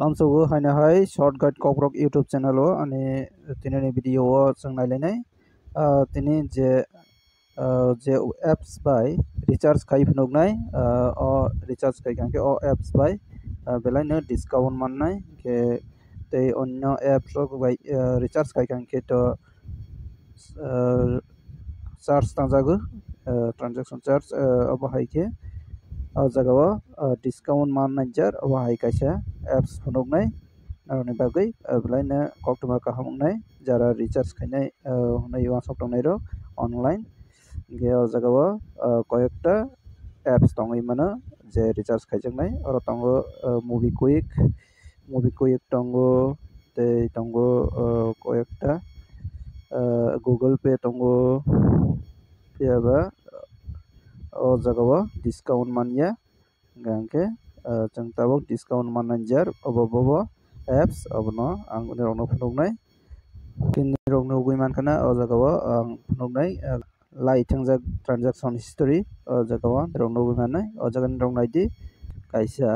Lamsogo haina hai shortcut kokrok YouTube channel o ani tinani video o जों नायलायनाय tini je apps by recharge kai phunuknai o recharge kai kangke o apps by belai no discount mannai ke tei onno apps rok by recharge kai kangke to charge tangjago transaction charge abo hai ke o jagao discount mannai jar abo hai kaisa apps phunuknai naroni bagui belai no koktoma kahamuknai jara recharge kainai hunai wasok tongnai rok online ge o jagao koyekta apps tongoi mano je recharge khaijaknai oro tongo movie quick tongo tei tongo koyekta Google Pay tongo piaba o jagao discount manya gangke जों tabok discount manager obo apps abono ang rokno phunuknai kini rokno ugui mankana o jagao ang phunuknai lai thangjak transaction history o jagao rokno ugui manai o jaga roknai di kaisa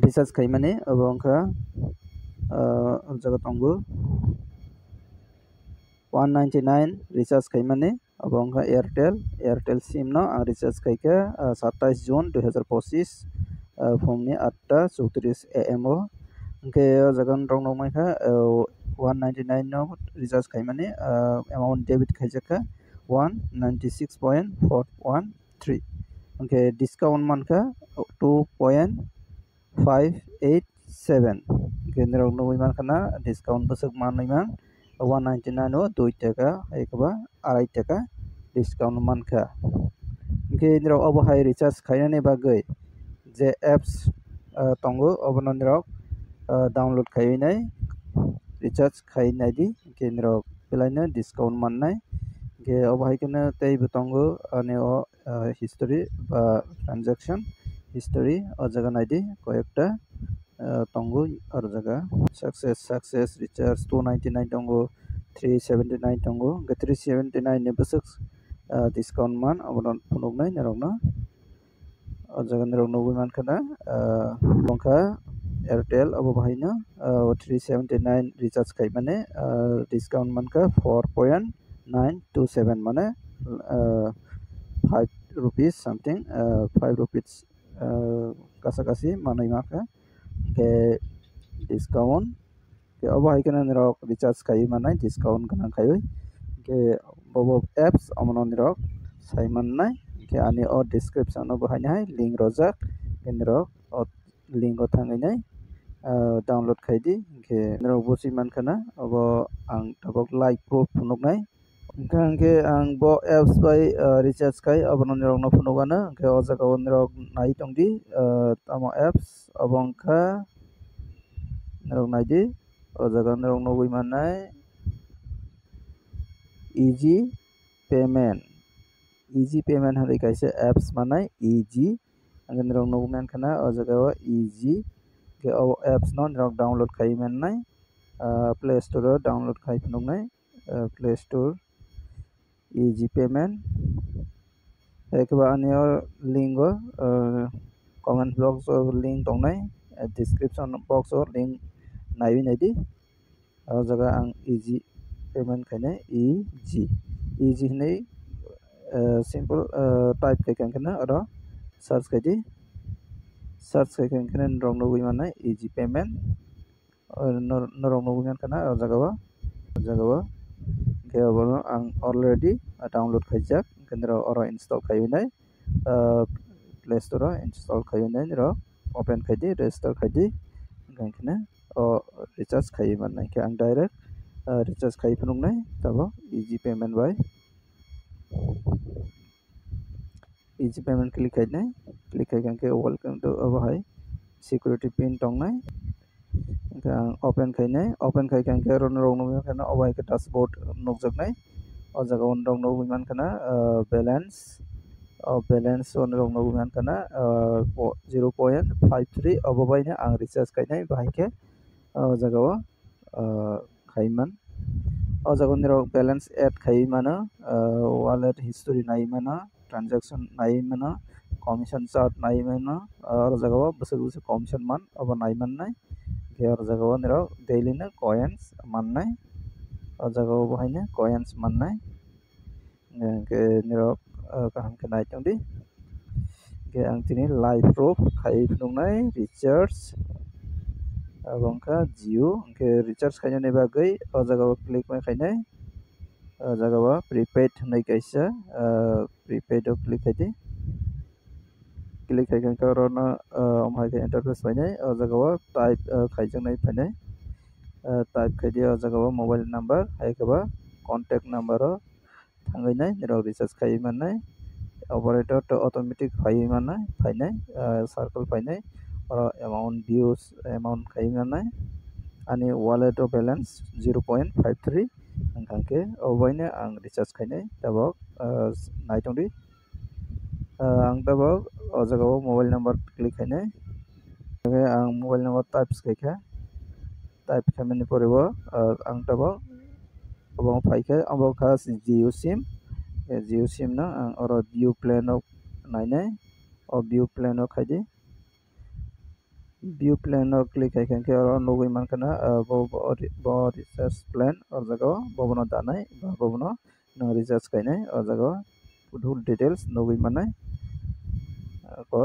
recharge khaimani abo wngkha o jaga tongo 199 recharge khaimani abo wngkha Airtel sim no ang recharge khaika 27 June 2025 phungni 8:34 am o hingke o jaga rokno maikha 199 no recharge khaimani amount debit khaijakha 196.413 hingke discount mankha 2.587 hingke rokno ugui mankhana discount bwsuk manui 199 o 2 taka ekaba 2 taka discount mankha hingke nirok obo hai recharge khainani bagui je apps tongo obono nirok download khainai recharge khainai di hingke nirok belaino discount mannai hingke obo hai kene tei bo tongo ani o history ba transaction history o jaga naidi koyekta tongo aro jaga success recharge 299 tongo 379 tongo 379 ni bwsuk discount man abono phunuknai nirokno o jaga nirokno ugui mankhana bongkha Airtel abo bahaino 379 recharge khaimani discount mankha 4.927 mane 5 rupees something 5 rupees kasakasi manui makha ke discount ke obo hai kana nirok recharge kai manai discount ganang khaioi ke bobo apps amono nirok sai mannai ke ani o description no bahai link rojak ke nirok o link o thangai download khaidi ke nirok busi mankhana obo ang tabok like proof phunuknai hingke ang bo apps by recharge kai abono nirok no phunukano hingke o jaga o nirok nai tongdi tamo apps obongkha nirok naidi o jaga nirok nugui manai easy payment hari kaisa apps manai easy ang nirok nugui mankhana o jaga o easy ke o apps no nirok download khai mannai play store o download khai phunuknai play store easy payment ekaba ani o link o comment box o link tongnai description box o link naiwi naidi o jaga ang easy payment khainai easy hinai simple type kai kankana oro search kaidi search kai kankana norok nugui manai easy payment norok nugui mankana o jaga o ke obono ang already download khaijak kendra oro install khainai play store o install khainai nirok open khaidi register khaidi gankana o recharge khai mannai ke ang direct recharge khai phunuknai tabo easy payment by easy payment click khai kankhe welcome to abo hai security pin tongnai open khainai open khai kankhe ron rok nugui kana obo hai dashboard nukjaknai o jaga on rok nugui mankana balance on rok nugui mankana 0.53 obo baina ang recharge kainai bahai ke o jaga o khaiman o jaga nirok balance add khai mano wallet history nai mano transaction nai mano commission chart naimano jaga busuk busuk commission man abo naimannai ke jaga niro daily na coins mannai jaga bahine coins mannai ke niro kaham ke naitung di ke ang tini live proof khai phunungnai recharge abongka Jio ke recharge khainani bagai o jaga click mai khainai jaga prepaid honai kaisa prepaid o click khaidi click khai kan korona amhai ke interface painai o jaga type khaijangnai painai type khaidi o jaga mobile number hai kaba contact number o thangainai niro recharge khai mannai operator to automatic khai mannai painai circle painai amount views amount khai mannai ani wallet o balance 0.53 angkangke obaina ang recharge khainai tabok naitongdi ang tabok o jaga mobile number click khainai ang mobile number types khaikha type khaimani porebo ang tabok obong phaikha abo khas Jio sim Jio sim na ang oro view plan o nainai o view plan o khaidi view plan o click khaikha oro nugui mankana bo recharge plan o jaga bobono danai bobono nang recharge khainai o jaga full details nugui manai ko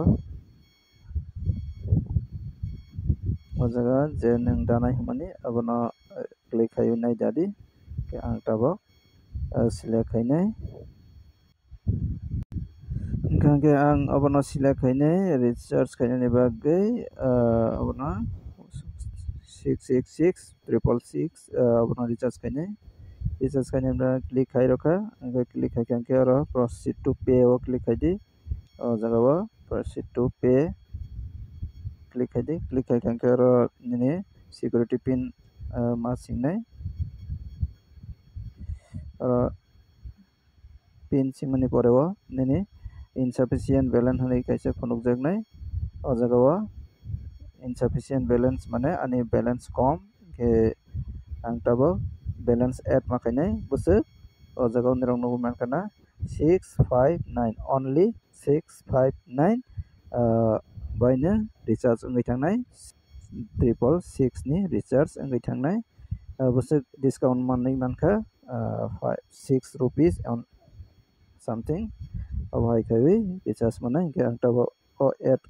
o jaga je nang danai hamani abono click khainai jadi ke ang tabok select khainai angkangke ang abono select khainai recharge khainani bagai abono 666 abono recharge khainai recharge khainai click khai rokha angke click khaikangke oro proceed to pay o click khaidi o jaga proceed to pay click khaidi click khaikangke oro nini security pin ma singnai pin simani porebo nini insufficient balance honai kaisa phunukjaknai o jaga insufficient balance mane ani balance kom ke ang tabo balance add ma khainai busuk o jaga nirong nugu mankana 659 only 659 baina recharge ngai thangnai 666 ni recharge ngai thangnai busuk discount manai mankha 6 rupees on something abhai khawi recharge manai ke ang tabo o add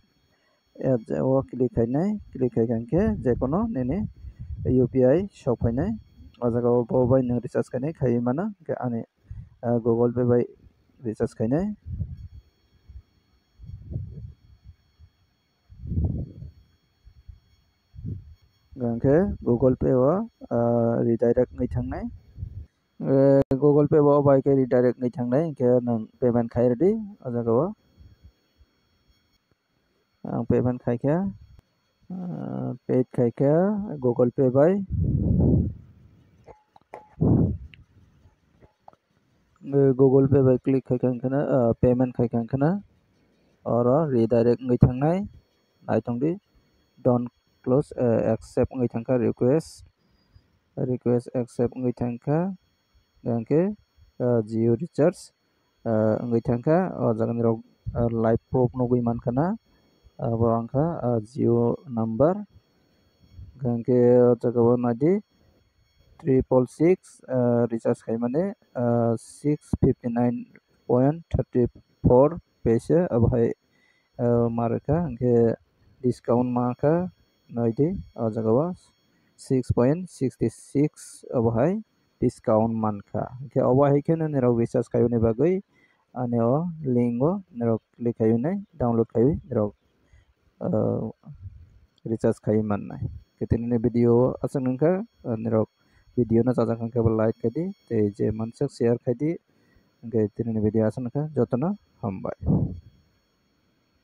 o click khainai click khaikangke jekono nini UPI shop khainai o jaga bo bai nang recharge khainai khai mano ke ani Google Pay bai recharge khainai gangke Google Pay o redirect ngai thangnai Google Pay bo bai ke redirect ngai thangnai ke nang payment khai ready o jaga ang payment khaikha paid khaikha Google Pay bai Google Pay bai click khaikangkhana payment khaikangkhana oro redirect ngai thangnai naitongdi don't close accept ngai thangkha request accept ngai thangkha gangke Jio recharge ngai thangkha o jaga nirok live proof nugui mankana abo angkha Jio number gangke o jaga nadi 666 recharge khai mane 659.34 paisa abhai marka angke discount maka noidi o jaga 6.66 abhai discount manka ke abhai kene nero recharge khai ne bagai ane o link o nero click khai ne download khai nero recharge khai mannai ketini video asang nangka nero video na jaja kangke like kadi te je mansak share kadi angke tinini video asang nangka jotono hambai।